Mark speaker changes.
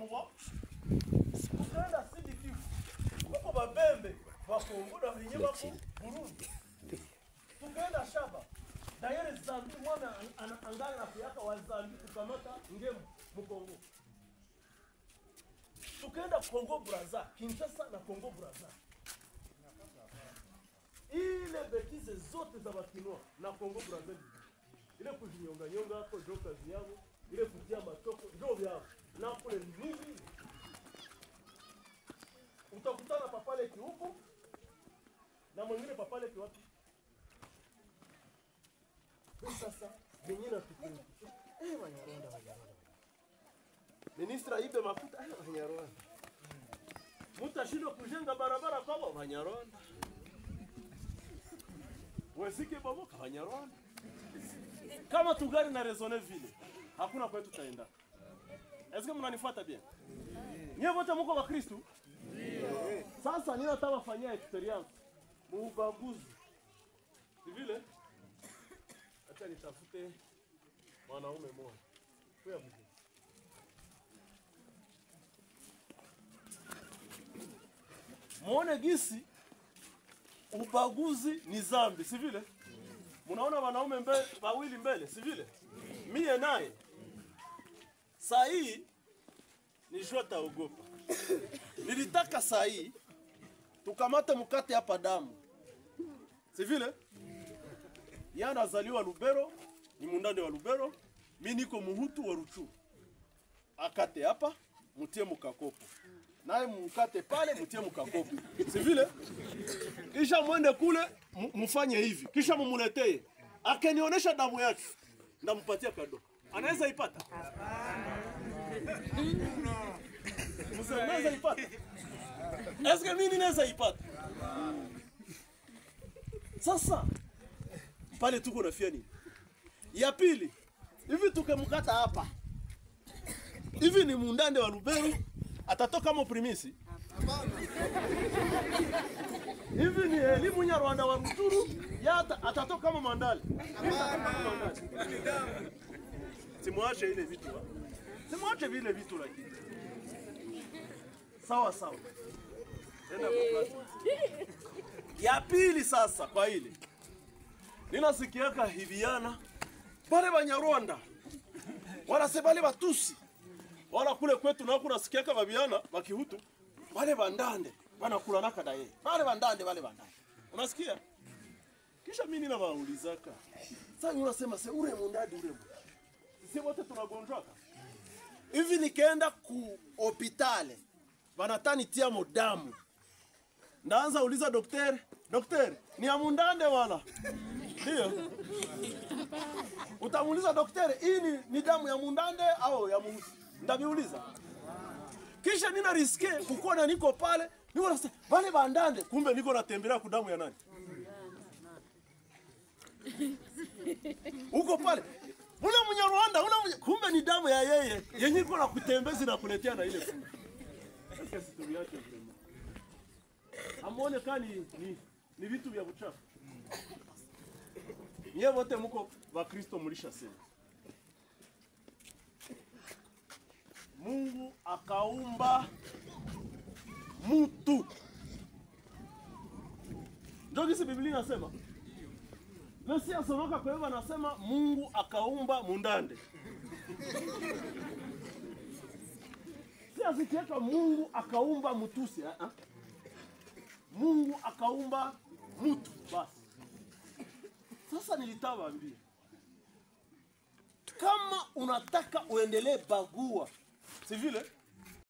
Speaker 1: Amuwa. Tukaenda Sidi Kivu. Huko babembe Kongo na wenyewe wako Burundi. Tukaenda Shaba. Dayere Zambi mwana angala na kuyaka wa Zambi kukamata ngemu Mkongo. Tukaenda Kongo Brazza, Kinshasa na Kongo Brazza. Ile betize zote za Bakinwa na Kongo Brazza. Ile kujinyonga nyonga hapo ndio kazi yao, ile kutia matoko ndio vyao. Na kule nini? Utakutana papale kiupo na mwingine papale kiwapi? Sasa mwenyewe tukundi. Wanyarwanda. Ministra ibe mafuta Wanyarwanda. Mutashindwa kujenga barabara kwa Wanyarwanda. Wesike babo kwa Wanyarwanda. Kama tugari na rezone vile, hakuna kwa tutaenda. Est-ce que mnanifuata bien? Nyewe wote mko wa Kristo? Ndio. Sasa ninataka wafanyia experience. Muubaguzi. Si vile? Acha nitafute mwanaume mmoja. Kwa mzee. Muone gisi ubaguzi ni zambi, si vile? Munaona wanaume wawili mbele, si vile? Mie naye. Saa hii ni jota ogopa. Nilitaka saa hii tukamate mkate hapa damu. Si vile? Yana azaliwa Lubero, ni mundande wa Lubero, mimi niko muhutu wa Ruchu. Akate hapa, mutie mukakopo. Naye mkate pale, mutie mukakopo. Si vile? Kisha mwende kule, mufanye hivi. Kisha mumuletee. Akenionyesha damu yake, ndampatia kado. Anaweza ipata? Hapana. Mnaweza ipata? Eske mimi naweza ipata? Sasa pale tuko na fiani. Ya pili, hivi tukemkata hapa. Hivi ni mundande wa Lubero, atatoka kama primisi. Hivi ni elimu ya Rwanda wa Ruturu, atatoka kama mandali. Simuache ile vitu. Simuache vile vitu lakini. Sawa sawa. Enda kwa klasi. Ya pili sasa kwa ile. Ninasikiaka hiviana wale Banyarwanda. Wala sebale Batusi. Wala kule kwetu na kuna sikiaka babiana bakihutu. Wale bandande wanakula naka daye. Wale bandande. Unasikia? Kisha mimi ninawaulizaka. Sasa unasema se ule mundadi ule. Sisi wote tunagonjwaka. Hivi nikaenda ku hospitali. Wanatani tia modamu. Ndaanza uliza daktari, ni ya mundande wala? Ndio. Utamuuliza daktari, hii ni damu ya mundande au ya muhusi? Ndabiuliza. Kisha nina riske kukuona niko pale, niko nasema wale bandande, kumbe niko natembelea ku damu ya nani? Uko pale. Ule Mnyarwanda, kumbe ni damu ya yeye. Yenye iko na kutembeza na kuletea na ile funga. Sasa sitori yake vraiment. Amuone kani ni vitu vya uchafu. Nyie wote mko wa Kristo mlishasema. Mungu akaumba mtu. Ndio kisi Biblia inasema. Nasi asonoka kwa hivyo anasema Mungu akaumba mundande. Si asikieka Mungu akaumba mtusi. Mungu akaumba mtu basi. Sasa nilitawaambia. Kama unataka uendelee bagua, si vile?